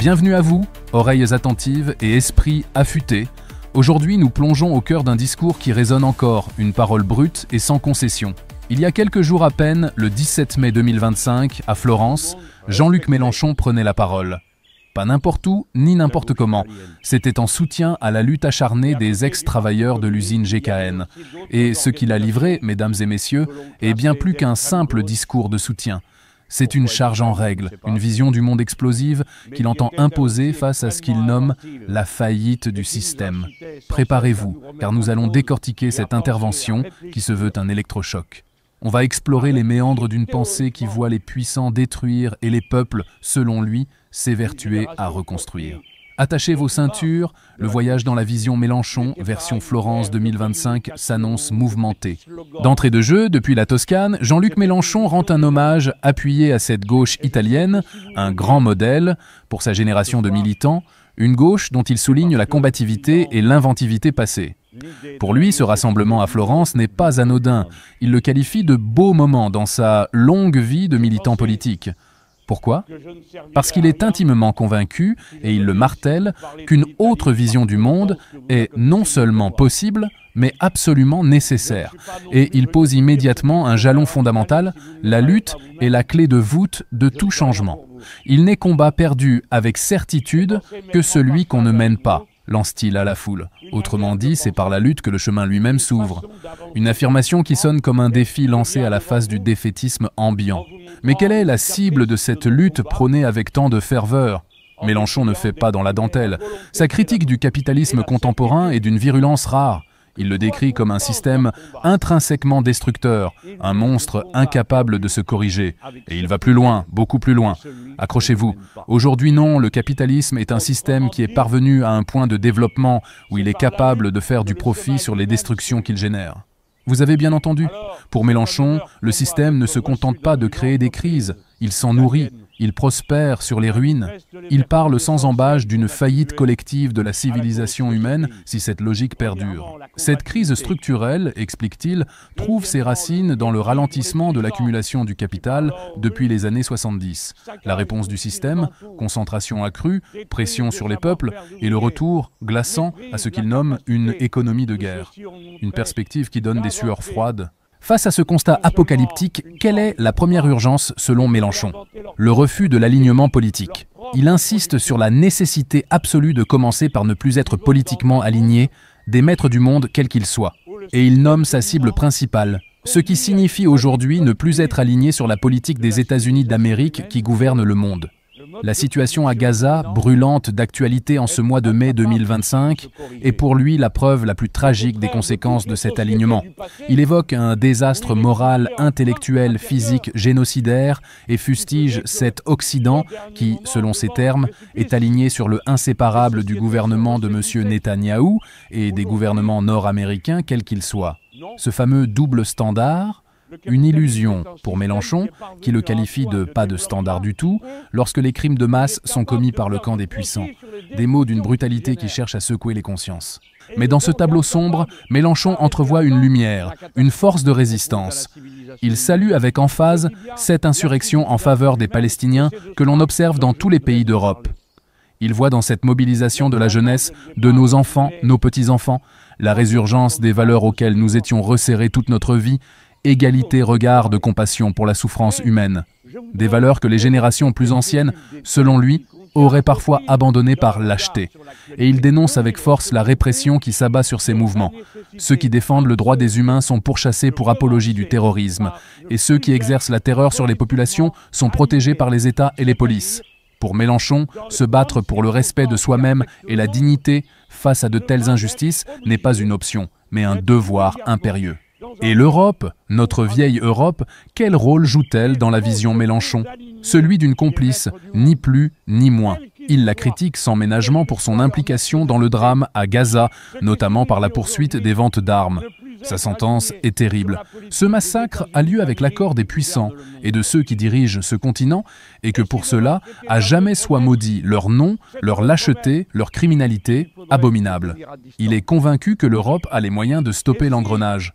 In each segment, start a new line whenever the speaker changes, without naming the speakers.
Bienvenue à vous, oreilles attentives et esprits affûtés. Aujourd'hui, nous plongeons au cœur d'un discours qui résonne encore, une parole brute et sans concession. Il y a quelques jours à peine, le 17 mai 2025, à Florence, Jean-Luc Mélenchon prenait la parole. Pas n'importe où, ni n'importe comment. C'était en soutien à la lutte acharnée des ex-travailleurs de l'usine GKN. Et ce qu'il a livré, mesdames et messieurs, est bien plus qu'un simple discours de soutien. C'est une charge en règle, une vision du monde explosive qu'il entend imposer face à ce qu'il nomme la faillite du système. Préparez-vous, car nous allons décortiquer cette intervention qui se veut un électrochoc. On va explorer les méandres d'une pensée qui voit les puissants détruire et les peuples, selon lui, s'évertuer à reconstruire. Attachez vos ceintures, le voyage dans la vision Mélenchon, version Florence 2025, s'annonce mouvementé. D'entrée de jeu, depuis la Toscane, Jean-Luc Mélenchon rend un hommage appuyé à cette gauche italienne, un grand modèle pour sa génération de militants, une gauche dont il souligne la combativité et l'inventivité passée. Pour lui, ce rassemblement à Florence n'est pas anodin. Il le qualifie de beau moment dans sa longue vie de militant politique. Pourquoi ? Parce qu'il est intimement convaincu, et il le martèle, qu'une autre vision du monde est non seulement possible, mais absolument nécessaire. Et il pose immédiatement un jalon fondamental, la lutte est la clé de voûte de tout changement. Il n'est combat perdu avec certitude que celui qu'on ne mène pas, lance-t-il à la foule. Autrement dit, c'est par la lutte que le chemin lui-même s'ouvre. Une affirmation qui sonne comme un défi lancé à la face du défaitisme ambiant. Mais quelle est la cible de cette lutte prônée avec tant de ferveur ? Mélenchon ne fait pas dans la dentelle. Sa critique du capitalisme contemporain est d'une virulence rare. Il le décrit comme un système intrinsèquement destructeur, un monstre incapable de se corriger. Et il va plus loin, beaucoup plus loin. Accrochez-vous. Aujourd'hui non, le capitalisme est un système qui est parvenu à un point de développement où il est capable de faire du profit sur les destructions qu'il génère. Vous avez bien entendu. Pour Mélenchon, le système ne se contente pas de créer des crises, il s'en nourrit. Il prospère sur les ruines. Il parle sans ambages d'une faillite collective de la civilisation humaine si cette logique perdure. Cette crise structurelle, explique-t-il, trouve ses racines dans le ralentissement de l'accumulation du capital depuis les années 70. La réponse du système, concentration accrue, pression sur les peuples, et le retour, glaçant, à ce qu'il nomme une économie de guerre. Une perspective qui donne des sueurs froides. Face à ce constat apocalyptique, quelle est la première urgence selon Mélenchon ? Le refus de l'alignement politique. Il insiste sur la nécessité absolue de commencer par ne plus être politiquement aligné des maîtres du monde quels qu'ils soient. Et il nomme sa cible principale, ce qui signifie aujourd'hui ne plus être aligné sur la politique des États-Unis d'Amérique qui gouverne le monde. La situation à Gaza, brûlante d'actualité en ce mois de mai 2025, est pour lui la preuve la plus tragique des conséquences de cet alignement. Il évoque un désastre moral, intellectuel, physique, génocidaire et fustige cet Occident qui, selon ses termes, est aligné sur le inséparable du gouvernement de M. Netanyahou et des gouvernements nord-américains quels qu'ils soient. Ce fameux double standard, une illusion pour Mélenchon, qui le qualifie de pas de standard du tout, lorsque les crimes de masse sont commis par le camp des puissants. Des mots d'une brutalité qui cherche à secouer les consciences. Mais dans ce tableau sombre, Mélenchon entrevoit une lumière, une force de résistance. Il salue avec emphase cette insurrection en faveur des Palestiniens que l'on observe dans tous les pays d'Europe. Il voit dans cette mobilisation de la jeunesse, de nos enfants, nos petits-enfants, la résurgence des valeurs auxquelles nous étions resserrés toute notre vie, égalité, regard de compassion pour la souffrance humaine. Des valeurs que les générations plus anciennes, selon lui, auraient parfois abandonnées par lâcheté. Et il dénonce avec force la répression qui s'abat sur ces mouvements. Ceux qui défendent le droit des humains sont pourchassés pour apologie du terrorisme. Et ceux qui exercent la terreur sur les populations sont protégés par les États et les polices. Pour Mélenchon, se battre pour le respect de soi-même et la dignité face à de telles injustices n'est pas une option, mais un devoir impérieux. Et l'Europe, notre vieille Europe, quel rôle joue-t-elle dans la vision Mélenchon ? Celui d'une complice, ni plus ni moins. Il la critique sans ménagement pour son implication dans le drame à Gaza, notamment par la poursuite des ventes d'armes. Sa sentence est terrible. Ce massacre a lieu avec l'accord des puissants et de ceux qui dirigent ce continent, et que pour cela, à jamais soit maudit leur nom, leur lâcheté, leur criminalité abominable. Il est convaincu que l'Europe a les moyens de stopper l'engrenage.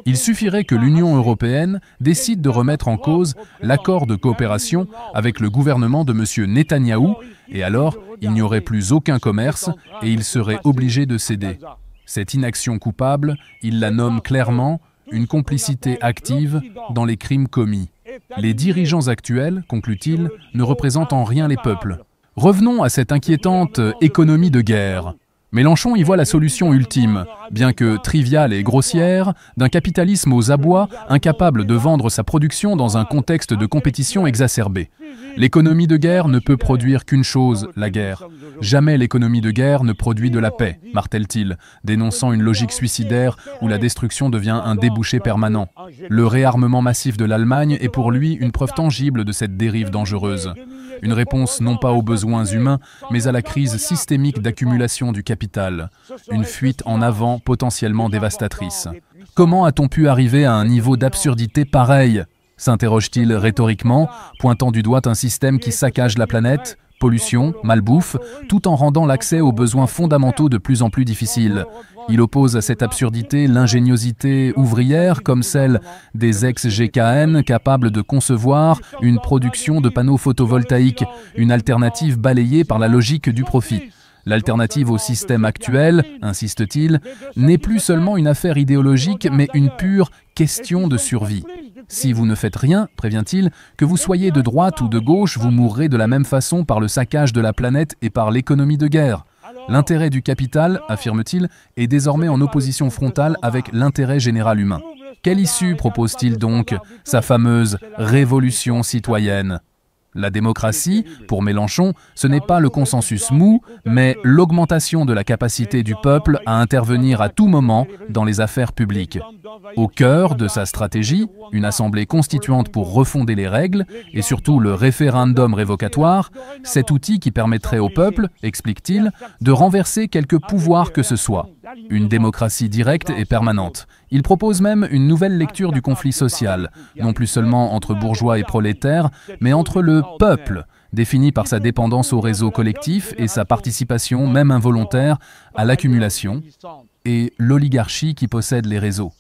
Il suffirait que l'Union européenne décide de remettre en cause l'accord de coopération avec le gouvernement de M. Netanyahou, et alors il n'y aurait plus aucun commerce et il serait obligé de céder. Cette inaction coupable, il la nomme clairement une complicité active dans les crimes commis. Les dirigeants actuels, conclut-il, ne représentent en rien les peuples. Revenons à cette inquiétante économie de guerre. Mélenchon y voit la solution ultime, bien que triviale et grossière, d'un capitalisme aux abois, incapable de vendre sa production dans un contexte de compétition exacerbée. L'économie de guerre ne peut produire qu'une chose, la guerre. Jamais l'économie de guerre ne produit de la paix, martèle-t-il, dénonçant une logique suicidaire où la destruction devient un débouché permanent. Le réarmement massif de l'Allemagne est pour lui une preuve tangible de cette dérive dangereuse. Une réponse non pas aux besoins humains, mais à la crise systémique d'accumulation du capital. Une fuite en avant potentiellement dévastatrice. Comment a-t-on pu arriver à un niveau d'absurdité pareil ? S'interroge-t-il rhétoriquement, pointant du doigt un système qui saccage la planète, pollution, malbouffe, tout en rendant l'accès aux besoins fondamentaux de plus en plus difficile. Il oppose à cette absurdité l'ingéniosité ouvrière comme celle des ex-GKN capables de concevoir une production de panneaux photovoltaïques, une alternative balayée par la logique du profit. L'alternative au système actuel, insiste-t-il, n'est plus seulement une affaire idéologique, mais une pure question de survie. Si vous ne faites rien, prévient-il, que vous soyez de droite ou de gauche, vous mourrez de la même façon par le saccage de la planète et par l'économie de guerre. L'intérêt du capital, affirme-t-il, est désormais en opposition frontale avec l'intérêt général humain. Quelle issue propose-t-il donc, sa fameuse révolution citoyenne ? La démocratie, pour Mélenchon, ce n'est pas le consensus mou, mais l'augmentation de la capacité du peuple à intervenir à tout moment dans les affaires publiques. Au cœur de sa stratégie, une assemblée constituante pour refonder les règles, et surtout le référendum révocatoire, cet outil qui permettrait au peuple, explique-t-il, de renverser quelque pouvoir que ce soit. Une démocratie directe et permanente. Il propose même une nouvelle lecture du conflit social, non plus seulement entre bourgeois et prolétaires, mais entre le peuple, défini par sa dépendance au réseau collectif et sa participation, même involontaire, à l'accumulation, et l'oligarchie qui possède les réseaux.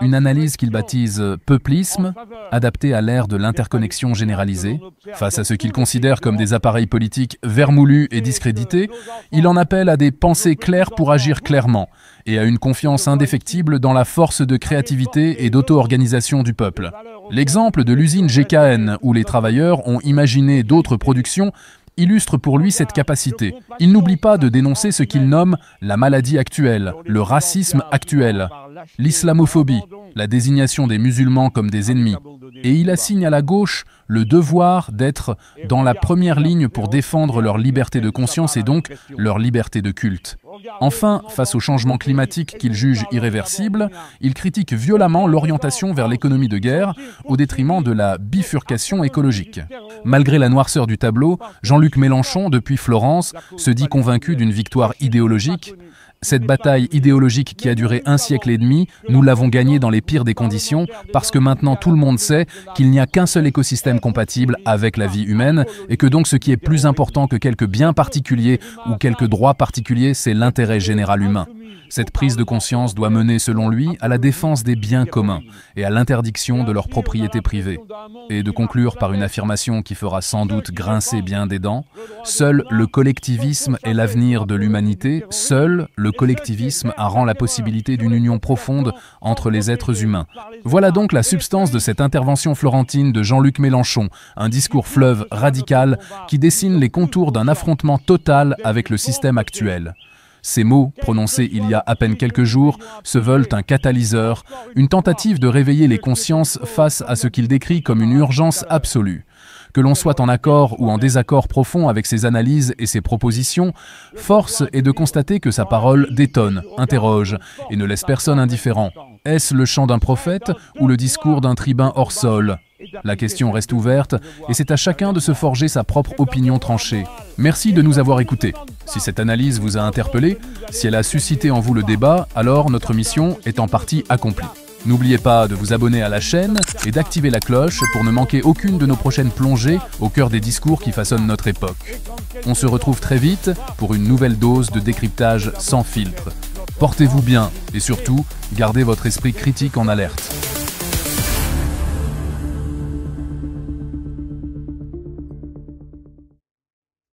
Une analyse qu'il baptise « peuplisme », adaptée à l'ère de l'interconnexion généralisée. Face à ce qu'il considère comme des appareils politiques vermoulus et discrédités, il en appelle à des pensées claires pour agir clairement, et à une confiance indéfectible dans la force de créativité et d'auto-organisation du peuple. L'exemple de l'usine GKN, où les travailleurs ont imaginé d'autres productions, illustre pour lui cette capacité. Il n'oublie pas de dénoncer ce qu'il nomme la maladie actuelle, le racisme actuel, l'islamophobie, la désignation des musulmans comme des ennemis. Et il assigne à la gauche le devoir d'être dans la première ligne pour défendre leur liberté de conscience et donc leur liberté de culte. Enfin, face au changement climatique qu'il juge irréversible, il critique violemment l'orientation vers l'économie de guerre au détriment de la bifurcation écologique. Malgré la noirceur du tableau, Jean-Luc Mélenchon, depuis Florence, se dit convaincu d'une victoire idéologique. Cette bataille idéologique qui a duré 1 siècle et demi, nous l'avons gagnée dans les pires des conditions, parce que maintenant tout le monde sait qu'il n'y a qu'un seul écosystème compatible avec la vie humaine, et que donc ce qui est plus important que quelques biens particuliers ou quelques droits particuliers, c'est l'intérêt général humain. Cette prise de conscience doit mener, selon lui, à la défense des biens communs et à l'interdiction de leur propriété privée. Et de conclure par une affirmation qui fera sans doute grincer bien des dents, « Seul le collectivisme est l'avenir de l'humanité, seul le collectivisme rend la possibilité d'une union profonde entre les êtres humains. » Voilà donc la substance de cette intervention florentine de Jean-Luc Mélenchon, un discours fleuve radical qui dessine les contours d'un affrontement total avec le système actuel. Ces mots, prononcés il y a à peine quelques jours, se veulent un catalyseur, une tentative de réveiller les consciences face à ce qu'il décrit comme une urgence absolue. Que l'on soit en accord ou en désaccord profond avec ses analyses et ses propositions, force est de constater que sa parole détonne, interroge et ne laisse personne indifférent. Est-ce le chant d'un prophète ou le discours d'un tribun hors sol ? La question reste ouverte et c'est à chacun de se forger sa propre opinion tranchée. Merci de nous avoir écoutés. Si cette analyse vous a interpellé, si elle a suscité en vous le débat, alors notre mission est en partie accomplie. N'oubliez pas de vous abonner à la chaîne et d'activer la cloche pour ne manquer aucune de nos prochaines plongées au cœur des discours qui façonnent notre époque. On se retrouve très vite pour une nouvelle dose de décryptage sans filtre. Portez-vous bien et surtout, gardez votre esprit critique en alerte.